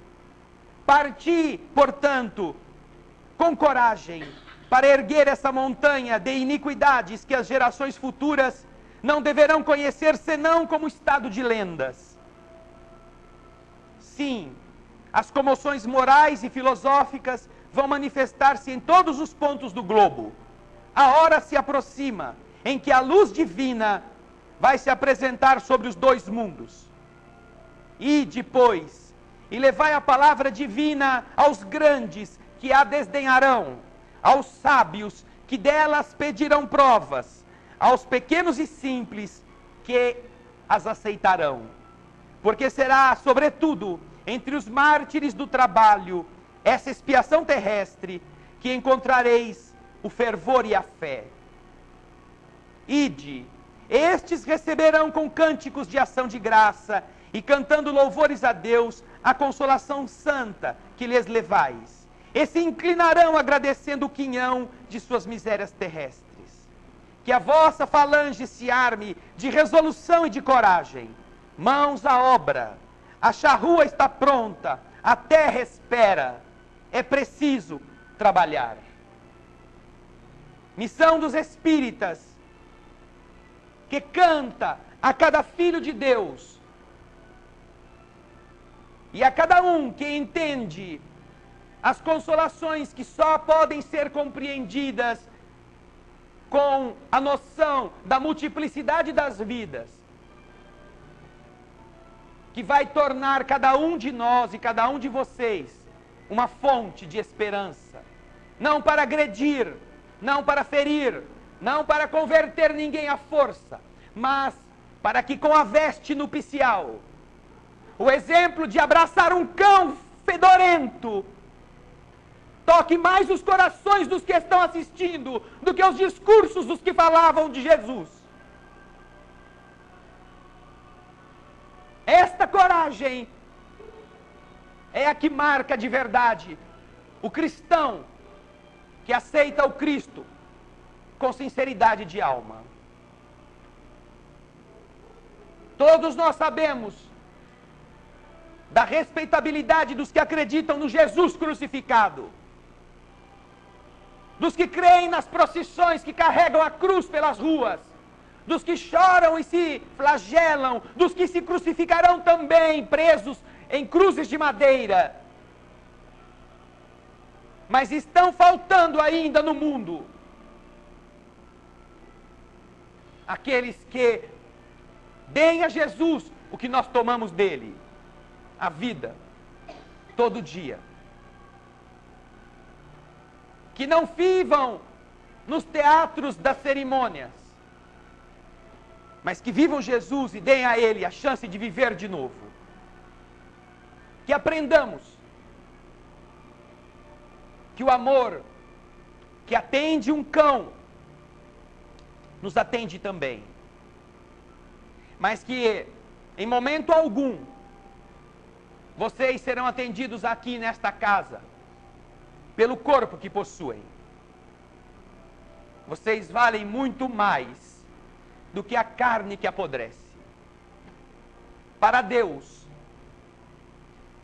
Parti, portanto, com coragem, para erguer essa montanha de iniquidades que as gerações futuras não deverão conhecer senão como estado de lendas. Sim, as comoções morais e filosóficas vão manifestar-se em todos os pontos do globo. A hora se aproxima em que a luz divina vai se apresentar sobre os dois mundos. Ide, pois, e levai a palavra divina aos grandes que a desdenharão, aos sábios que delas pedirão provas, aos pequenos e simples que as aceitarão. Porque será, sobretudo, entre os mártires do trabalho, essa expiação terrestre, que encontrareis o fervor e a fé. Ide, estes receberão com cânticos de ação de graça, e cantando louvores a Deus, a consolação santa que lhes levais, e se inclinarão agradecendo o quinhão de suas misérias terrestres. Que a vossa falange se arme de resolução e de coragem. Mãos à obra, a charrua está pronta, a terra espera, é preciso trabalhar. Missão dos espíritas, que canta a cada filho de Deus, e a cada um que entende as consolações que só podem ser compreendidas com a noção da multiplicidade das vidas, que vai tornar cada um de nós e cada um de vocês uma fonte de esperança, não para agredir, não para ferir, não para converter ninguém à força, mas para que com a veste nupcial, o exemplo de abraçar um cão fedorento, toque mais os corações dos que estão assistindo do que os discursos dos que falavam de Jesus. Esta coragem é a que marca de verdade o cristão que aceita o Cristo com sinceridade de alma. Todos nós sabemos da respeitabilidade dos que acreditam no Jesus crucificado, dos que creem nas procissões que carregam a cruz pelas ruas, dos que choram e se flagelam, dos que se crucificarão também presos em cruzes de madeira. Mas estão faltando ainda no mundo aqueles que deem a Jesus o que nós tomamos dele, a vida, todo dia. Que não vivam nos teatros das cerimônias, mas que vivam Jesus e deem a ele a chance de viver de novo. Que aprendamos que o amor que atende um cão nos atende também, mas que em momento algum vocês serão atendidos aqui nesta casa pelo corpo que possuem. Vocês valem muito mais do que a carne que apodrece. Para Deus,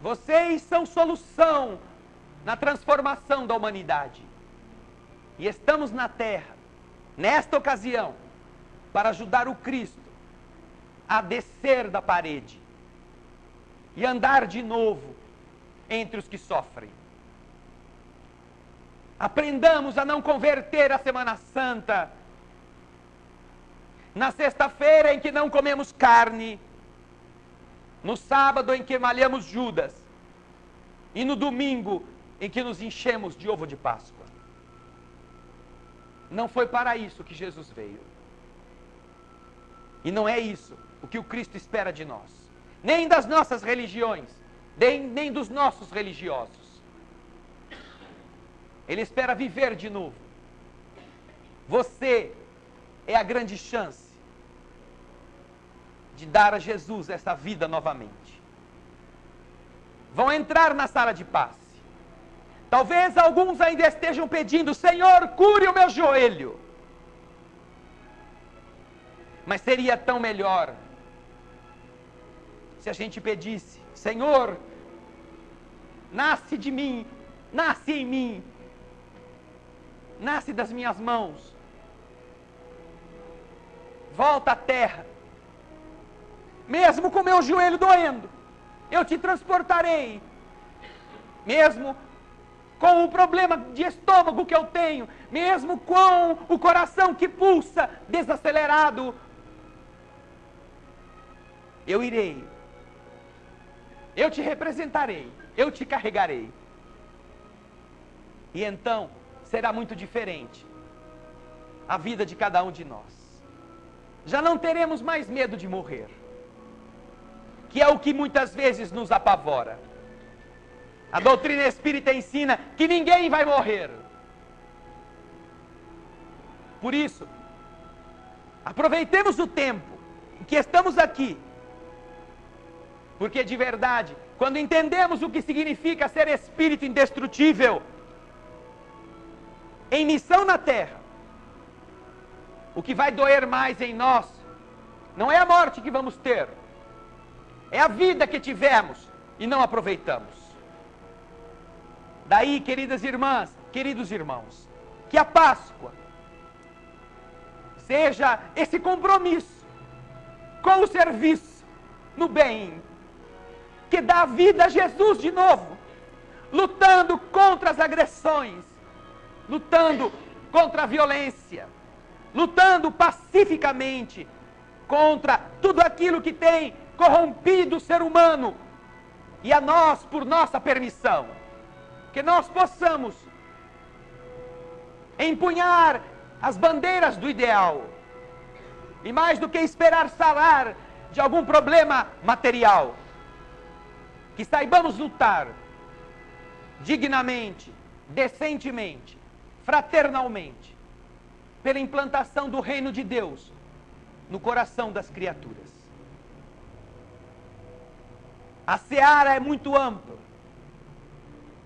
vocês são solução na transformação da humanidade. E estamos na terra, nesta ocasião, para ajudar o Cristo a descer da parede e andar de novo entre os que sofrem. Aprendamos a não converter a Semana Santa na sexta-feira em que não comemos carne, no sábado em que malhamos Judas e no domingo em que nos enchemos de ovo de Páscoa. Não foi para isso que Jesus veio. E não é isso o que o Cristo espera de nós, nem das nossas religiões, nem dos nossos religiosos. Ele espera viver de novo. Você é a grande chance de dar a Jesus essa vida novamente. Vão entrar na sala de passe. Talvez alguns ainda estejam pedindo: Senhor, cure o meu joelho. Mas seria tão melhor se a gente pedisse: Senhor, nasce de mim, nasce em mim, nasce das minhas mãos, volta à terra, mesmo com meu joelho doendo, eu te transportarei, mesmo com o problema de estômago que eu tenho, mesmo com o coração que pulsa desacelerado, eu irei, eu te representarei, eu te carregarei. E então será muito diferente a vida de cada um de nós. Já não teremos mais medo de morrer, que é o que muitas vezes nos apavora. A doutrina espírita ensina que ninguém vai morrer. Por isso, aproveitemos o tempo em que estamos aqui, porque de verdade, quando entendemos o que significa ser espírito indestrutível, em missão na terra, o que vai doer mais em nós não é a morte que vamos ter, é a vida que tivemos e não aproveitamos. Daí, queridas irmãs, queridos irmãos, que a Páscoa seja esse compromisso com o serviço no bem, que dá vida a Jesus de novo, lutando contra as agressões, lutando contra a violência, lutando pacificamente contra tudo aquilo que tem corrompido o ser humano, e a nós, por nossa permissão, que nós possamos empunhar as bandeiras do ideal, e mais do que esperar sarar de algum problema material, que saibamos lutar dignamente, decentemente, fraternalmente, pela implantação do reino de Deus no coração das criaturas. A seara é muito ampla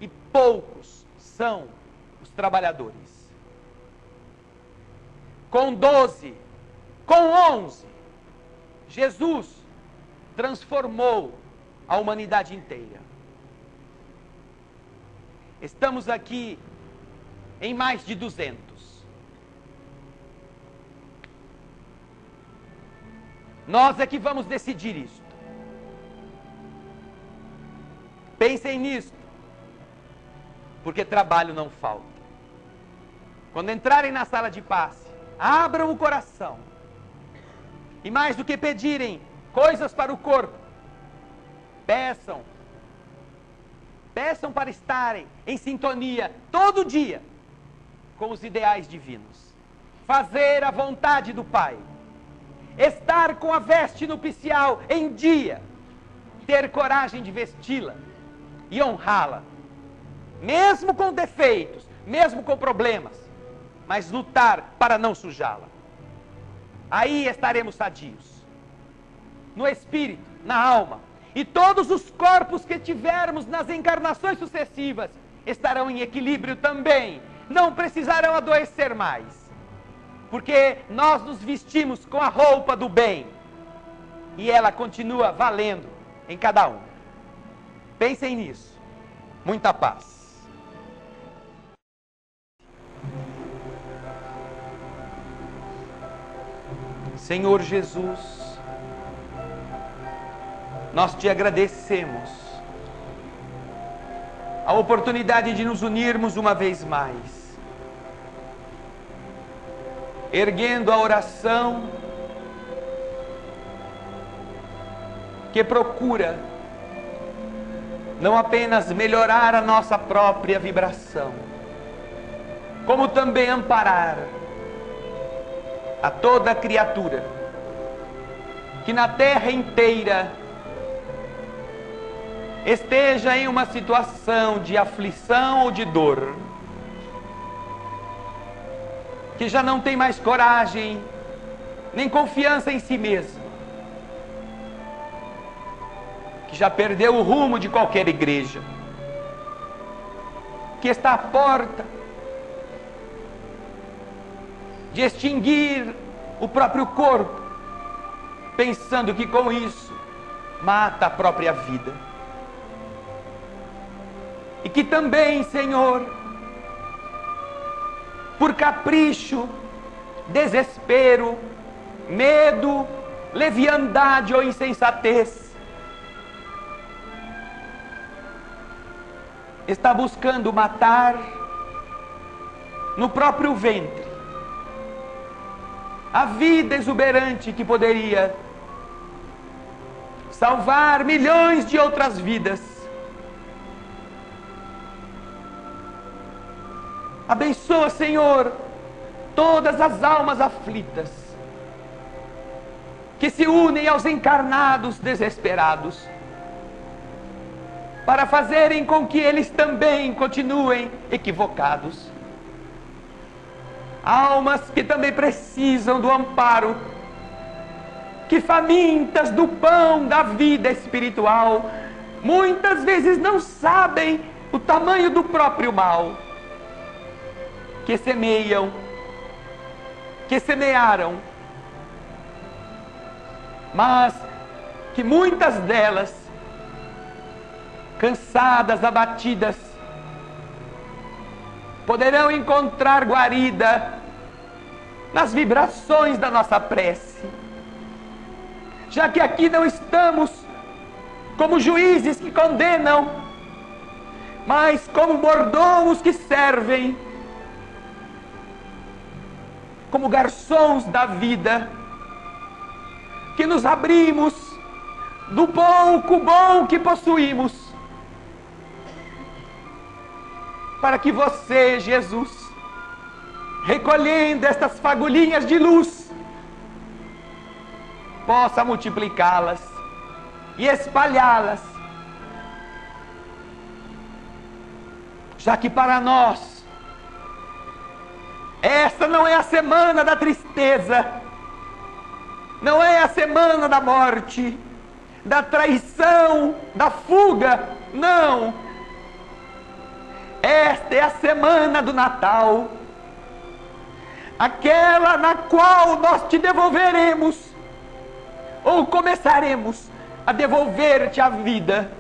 e poucos são os trabalhadores. Com 12, com 11, Jesus transformou a humanidade inteira. Estamos aqui em mais de 200. Nós é que vamos decidir isto. Pensem nisto, porque trabalho não falta. Quando entrarem na sala de passe, abram o coração. E mais do que pedirem coisas para o corpo, peçam para estarem em sintonia todo dia com os ideais divinos. Fazer a vontade do Pai. Estar com a veste nupcial em dia. Ter coragem de vesti-la e honrá-la. Mesmo com defeitos, mesmo com problemas, mas lutar para não sujá-la. Aí estaremos sadios. No espírito, na alma. E todos os corpos que tivermos nas encarnações sucessivas estarão em equilíbrio também. Não precisarão adoecer mais. Porque nós nos vestimos com a roupa do bem. E ela continua valendo em cada um. Pensem nisso. Muita paz. Senhor Jesus, nós te agradecemos a oportunidade de nos unirmos uma vez mais, erguendo a oração que procura não apenas melhorar a nossa própria vibração, como também amparar a toda criatura que na terra inteira esteja em uma situação de aflição ou de dor, que já não tem mais coragem nem confiança em si mesmo, que já perdeu o rumo de qualquer igreja, que está à porta de extinguir o próprio corpo, pensando que com isso mata a própria vida. E que também, Senhor, por capricho, desespero, medo, leviandade ou insensatez, está buscando matar no próprio ventre a vida exuberante que poderia salvar milhões de outras vidas. Abençoa, Senhor, todas as almas aflitas que se unem aos encarnados desesperados, para fazerem com que eles também continuem equivocados. Almas que também precisam do amparo, que famintas do pão da vida espiritual, muitas vezes não sabem o tamanho do próprio mal, que semeiam, que semearam, mas que muitas delas, cansadas, abatidas, poderão encontrar guarida nas vibrações da nossa prece, já que aqui não estamos como juízes que condenam, mas como mordomos que servem, como garçons da vida, que nos abrimos do pouco bom que possuímos, para que você, Jesus, recolhendo estas fagulhinhas de luz, possa multiplicá-las e espalhá-las, já que para nós esta não é a semana da tristeza, não é a semana da morte, da traição, da fuga, não. Esta é a semana do Natal, aquela na qual nós te devolveremos, ou começaremos a devolver-te a vida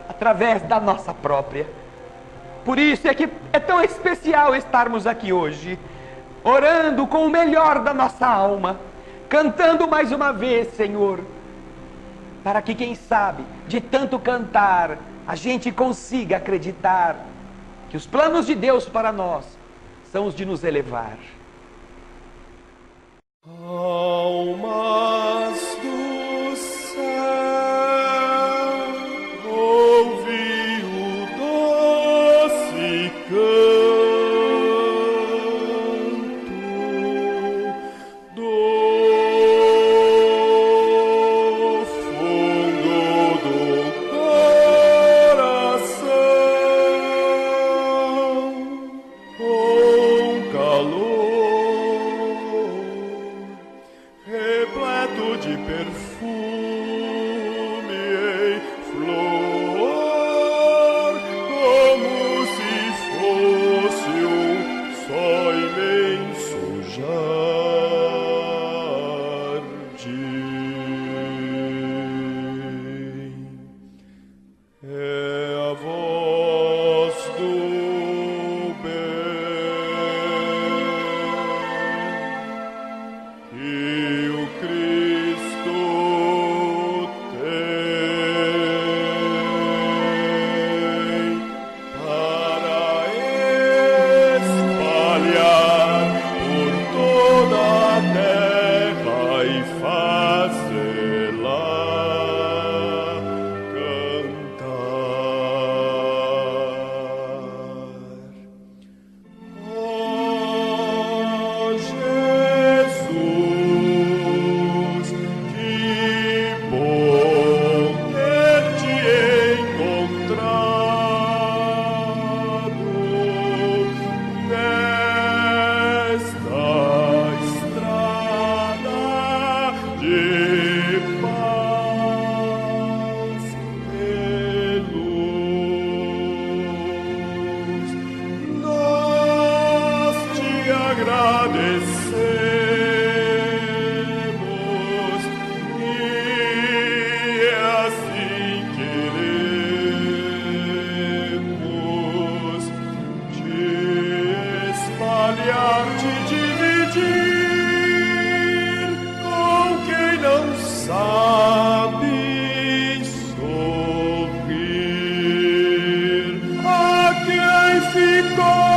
através da nossa própria. Por isso é que é tão especial estarmos aqui hoje, orando com o melhor da nossa alma, cantando mais uma vez, Senhor, para que, quem sabe, de tanto cantar, a gente consiga acreditar que os planos de Deus para nós são os de nos elevar. Almas do céu, ouvi o doce canto do fundo do coração, com calor agradecemos e assim queremos te espalhar, te dividir com quem não sabe sorrir. A quem ficou